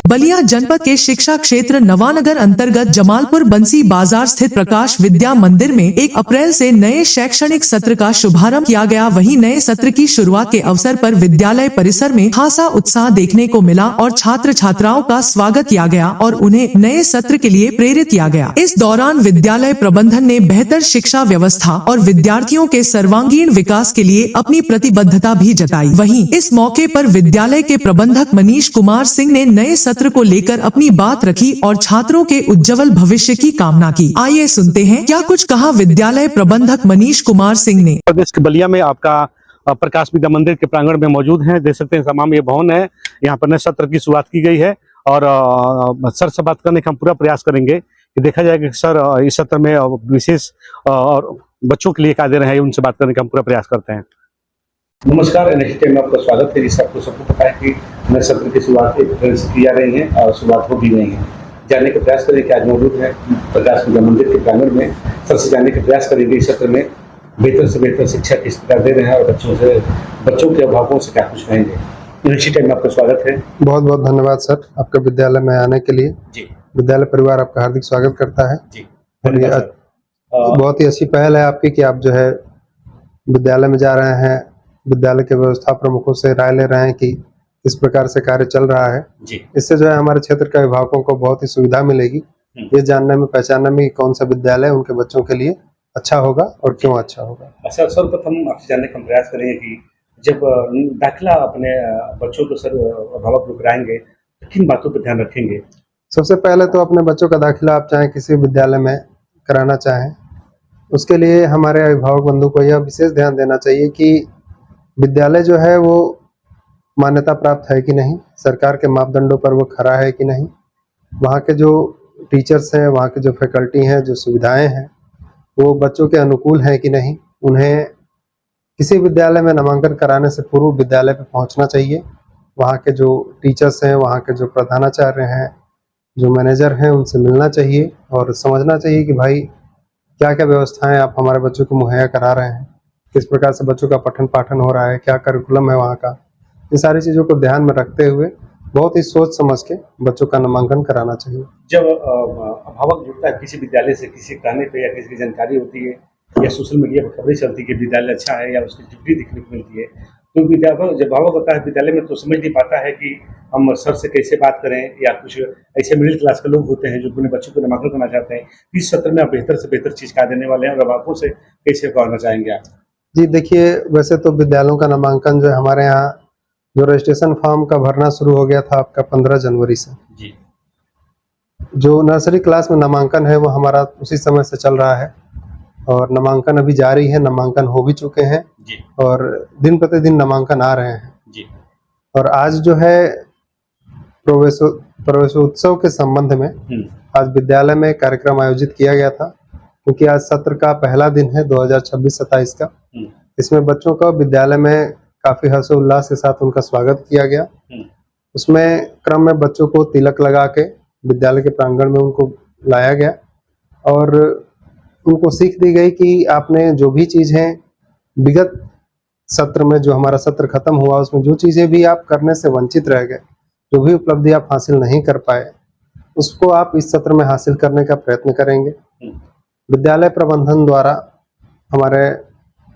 बलिया जनपद के शिक्षा क्षेत्र नवानगर अंतर्गत जमालपुर बंसी बाजार स्थित प्रकाश विद्या मंदिर में 1 अप्रैल से नए शैक्षणिक सत्र का शुभारंभ किया गया। वहीं नए सत्र की शुरुआत के अवसर पर विद्यालय परिसर में खासा उत्साह देखने को मिला और छात्र छात्राओं का स्वागत किया गया और उन्हें नए सत्र के लिए प्रेरित किया गया। इस दौरान विद्यालय प्रबंधन ने बेहतर शिक्षा व्यवस्था और विद्यार्थियों के सर्वांगीण विकास के लिए अपनी प्रतिबद्धता भी जताई। वहीं इस मौके पर विद्यालय के प्रबंधक मनीष कुमार सिंह ने नए सत्र को लेकर अपनी बात रखी और छात्रों के उज्जवल भविष्य की कामना की। आइए सुनते हैं क्या कुछ कहा विद्यालय प्रबंधक मनीष कुमार सिंह ने। प्रदेश के बलिया में आपका प्रकाश विद्या मंदिर के प्रांगण में मौजूद हैं। देख सकते हैं तमाम ये भवन है। यहाँ पर नए सत्र की शुरुआत की गई है और सर से बात करने का हम पूरा प्रयास करेंगे कि देखा जाए कि सर इस सत्र में विशेष और बच्चों के लिए क्या दे रहे हैं, उनसे बात करने का हम पूरा प्रयास करते हैं। नमस्कार, एनएचटी में आपका स्वागत है। जिससे आपको सबको पता है कि नए सत्र की शुरुआत 1 अप्रैल से की जा रही है और शुरुआत हो भी गई है। जानने का प्रयास करें कि आज मौजूद है प्रकाश विद्या मंदिर के प्रांगण में। सर से जानने का प्रयास करेंगे इस सत्र में बेहतर से बेहतर शिक्षा किस प्रकार दे रहे हैं और बच्चों के अभिभावकों से क्या कुछ कहेंगे। एनएचटी में आपका स्वागत है। बहुत बहुत धन्यवाद सर, आपके विद्यालय में आने के लिए। जी, विद्यालय परिवार आपका हार्दिक स्वागत करता है। जी, बहुत ही अच्छी पहल है आपकी कि आप जो है विद्यालय में जा रहे हैं, विद्यालय के व्यवस्था प्रमुखों से राय ले रहे हैं कि किस प्रकार से कार्य चल रहा है। जी, इससे जो है हमारे क्षेत्र के अभिभावकों को बहुत ही सुविधा मिलेगी ये जानने में पहचानने में कि कौन सा विद्यालय उनके बच्चों के लिए अच्छा होगा और क्यों अच्छा होगा। सर्वप्रथम आपसे जानने का प्रयास करेंगे कि जब दाखिला अपने बच्चों को सर अभिभावक लोग कराएंगे तो किन बातों पर ध्यान रखेंगे। सबसे पहले तो अपने बच्चों का दाखिला आप चाहे किसी विद्यालय में कराना चाहें, उसके लिए हमारे अभिभावक बंधु को यह विशेष ध्यान देना चाहिए कि विद्यालय जो है वो मान्यता प्राप्त है कि नहीं, सरकार के मापदंडों पर वो खरा है कि नहीं, वहाँ के जो टीचर्स हैं, वहाँ के जो फैकल्टी हैं, जो सुविधाएं हैं वो बच्चों के अनुकूल हैं कि नहीं। उन्हें किसी विद्यालय में नामांकन कराने से पूर्व विद्यालय पर पहुँचना चाहिए। वहाँ के जो टीचर्स हैं, वहाँ के जो प्रधानाचार्य हैं, जो मैनेजर हैं, उनसे मिलना चाहिए और समझना चाहिए कि भाई क्या क्या व्यवस्थाएं आप हमारे बच्चों को मुहैया करा रहे हैं, किस प्रकार से बच्चों का पठन पाठन हो रहा है, क्या करिकुलम है वहाँ का। इन सारी चीज़ों को ध्यान में रखते हुए बहुत ही सोच समझ के बच्चों का नामांकन कराना चाहिए। जब अभिभावक जुड़ता है किसी विद्यालय से, किसी कहने पे या किसी की जानकारी होती है या सोशल मीडिया पर खबरें चलती है कि विद्यालय अच्छा है या उसकी डिग्री दिखने को मिलती है, तो जब अभिभावक होता है विद्यालय में तो समझ नहीं पाता है कि हम सर से कैसे बात करें, या कुछ ऐसे मिडिल क्लास के लोग होते हैं जो अपने बच्चों को नामांकन करना चाहते हैं। इस सत्र में आप बेहतर से बेहतर चीज़ क्या देने वाले हैं और अभिभावकों से कैसे कहना चाहेंगे आप। जी देखिए, वैसे तो विद्यालयों का नामांकन जो है हमारे यहाँ जो रजिस्ट्रेशन फॉर्म का भरना शुरू हो गया था आपका 15 जनवरी से। जी, जो नर्सरी क्लास में नामांकन है वो हमारा उसी समय से चल रहा है और नामांकन अभी जारी है, नामांकन हो भी चुके हैं जी, और दिन प्रतिदिन नामांकन आ रहे हैं। जी, और आज जो है प्रवेशोत्सव के संबंध में आज विद्यालय में कार्यक्रम आयोजित किया गया था, क्योंकि आज सत्र का पहला दिन है 2026-27 का। इसमें बच्चों का विद्यालय में काफी हर्षोल्लास के साथ उनका स्वागत किया गया। उसमें क्रम में बच्चों को तिलक लगा के विद्यालय के प्रांगण में उनको लाया गया और उनको सीख दी गई कि आपने जो भी चीजें विगत सत्र में, जो हमारा सत्र खत्म हुआ, उसमें जो चीजें भी आप करने से वंचित रह गए, जो भी उपलब्धि आप हासिल नहीं कर पाए, उसको आप इस सत्र में हासिल करने का प्रयत्न करेंगे। विद्यालय प्रबंधन द्वारा हमारे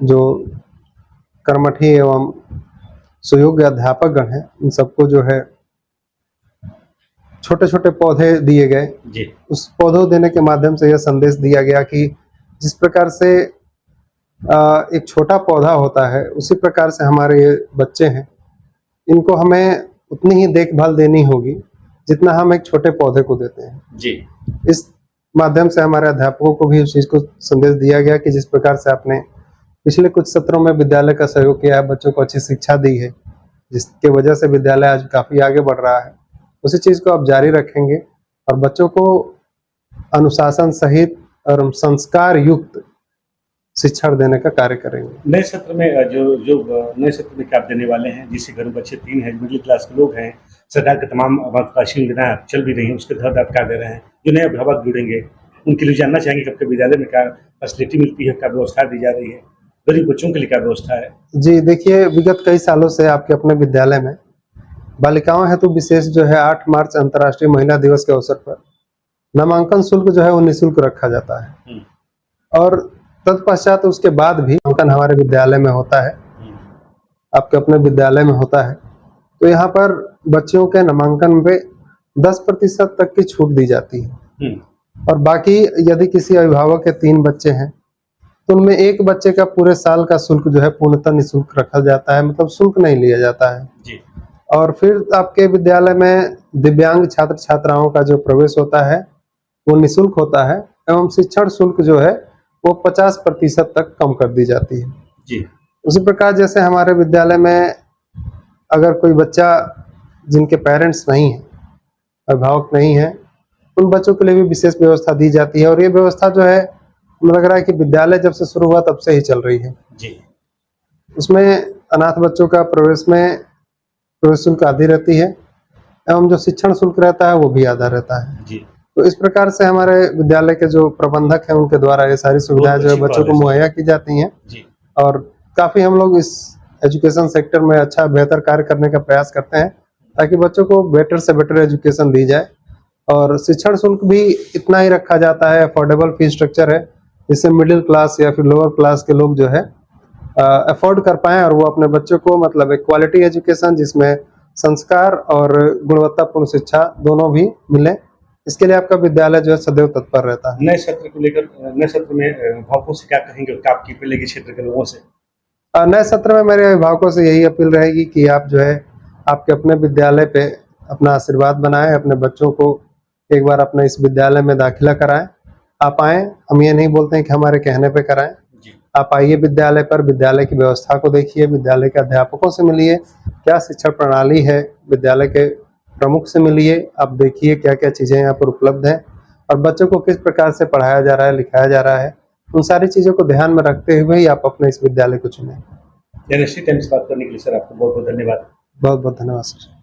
जो कर्मठी एवं सुयोग्य अध्यापक गण हैं, इन सबको जो है छोटे छोटे पौधे दिए गए। उस पौधों देने के माध्यम से यह संदेश दिया गया कि जिस प्रकार से एक छोटा पौधा होता है, उसी प्रकार से हमारे ये बच्चे हैं, इनको हमें उतनी ही देखभाल देनी होगी जितना हम एक छोटे पौधे को देते हैं। जी, इस माध्यम से हमारे अध्यापकों को भी उस चीज को संदेश दिया गया कि जिस प्रकार से आपने पिछले कुछ सत्रों में विद्यालय का सहयोग किया है, बच्चों को अच्छी शिक्षा दी है, जिसके वजह से विद्यालय आज काफी आगे बढ़ रहा है, उसी चीज को आप जारी रखेंगे और बच्चों को अनुशासन सहित और संस्कार युक्त शिक्षा देने का कार्य करेंगे। नए सत्र में नए सत्र में क्या आप देने वाले हैं, जिससे घर में बच्चे 3 हैं, मिडिल क्लास के लोग हैं, सरकार के तमाम महत्वाकांक्षी योजनाएं चल भी रही हैं, उसके तहत आप क्या दे रहे हैं। जो नए अभिभावक जुड़ेंगे उनके लिए जानना चाहेंगे कि आपके विद्यालय में क्या फैसिलिटी मिलती है, क्या व्यवस्था दी जा रही है, गरीब बच्चों के लिए क्या व्यवस्था है। जी देखिए, विगत कई सालों से आपके अपने विद्यालय में बालिकाओं हेतु विशेष जो है 8 मार्च अंतर्राष्ट्रीय महिला दिवस के अवसर पर नामांकन शुल्क जो है वो निःशुल्क रखा जाता है। और तत्पश्चात उसके बाद भी नामांकन हमारे विद्यालय में होता है, आपके अपने विद्यालय में होता है, तो यहाँ पर बच्चियों के नामांकन पे 10% तक की छूट दी जाती है। और बाकी यदि किसी अभिभावक के 3 बच्चे हैं तो उनमें एक बच्चे का पूरे साल का शुल्क जो है पूर्णतः निःशुल्क रखा जाता है, मतलब शुल्क नहीं लिया जाता है जी। और फिर आपके विद्यालय में दिव्यांग छात्र छात्राओं का जो प्रवेश होता है वो निःशुल्क होता है एवं शिक्षण शुल्क जो है वो 50% तक कम कर दी जाती है जी। उसी प्रकार जैसे हमारे विद्यालय में अगर कोई बच्चा जिनके पेरेंट्स नहीं है, अभिभावक नहीं है, उन बच्चों के लिए भी विशेष व्यवस्था दी जाती है। और ये व्यवस्था जो है मुझे लग रहा है कि विद्यालय जब से शुरू हुआ तब से ही चल रही है। जी। उसमें अनाथ बच्चों का प्रवेश शुल्क आधी रहती है एवं जो शिक्षण शुल्क रहता है वो भी आधा रहता है जी। तो इस प्रकार से हमारे विद्यालय के जो प्रबंधक हैं उनके द्वारा ये सारी सुविधाएं जो है बच्चों को मुहैया की जाती हैं जी। और काफी हम लोग इस एजुकेशन सेक्टर में अच्छा बेहतर कार्य करने का प्रयास करते हैं ताकि बच्चों को बेटर से बेटर एजुकेशन दी जाए। और शिक्षण शुल्क भी इतना ही रखा जाता है, अफोर्डेबल फीस स्ट्रक्चर है जिससे मिडिल क्लास या फिर लोअर क्लास के लोग जो है अफोर्ड कर पाएं और वो अपने बच्चों को मतलब एक क्वालिटी एजुकेशन जिसमें संस्कार और गुणवत्तापूर्ण शिक्षा दोनों भी मिले, इसके लिए आपका विद्यालय जो है सदैव तत्पर रहता है। नए सत्र को लेकर नए सत्र में अभिभावकों से क्या कहेंगे, क्या आपकी अपील है क्षेत्र के लोगों से? नए सत्र में मेरे अभिभावकों से यही अपील रहेगी कि आप जो है आपके अपने विद्यालय पे अपना आशीर्वाद बनाएं, अपने बच्चों को एक बार अपने इस विद्यालय में दाखिला कराएं। आप आएँ, हम ये नहीं बोलते हैं कि हमारे कहने पे कराएं, आप आइए विद्यालय पर, विद्यालय की व्यवस्था को देखिए, विद्यालय के अध्यापकों से मिलिए, क्या शिक्षा प्रणाली है, विद्यालय के प्रमुख से मिलिए, आप देखिए क्या क्या चीज़ें यहाँ पर उपलब्ध हैं और बच्चों को किस प्रकार से पढ़ाया जा रहा है, लिखाया जा रहा है, उन सारी चीज़ों को ध्यान में रखते हुए ही आप अपने इस विद्यालय को चुनें। बात करने के लिए सर आपको बहुत बहुत धन्यवाद। बहुत बहुत धन्यवाद सर।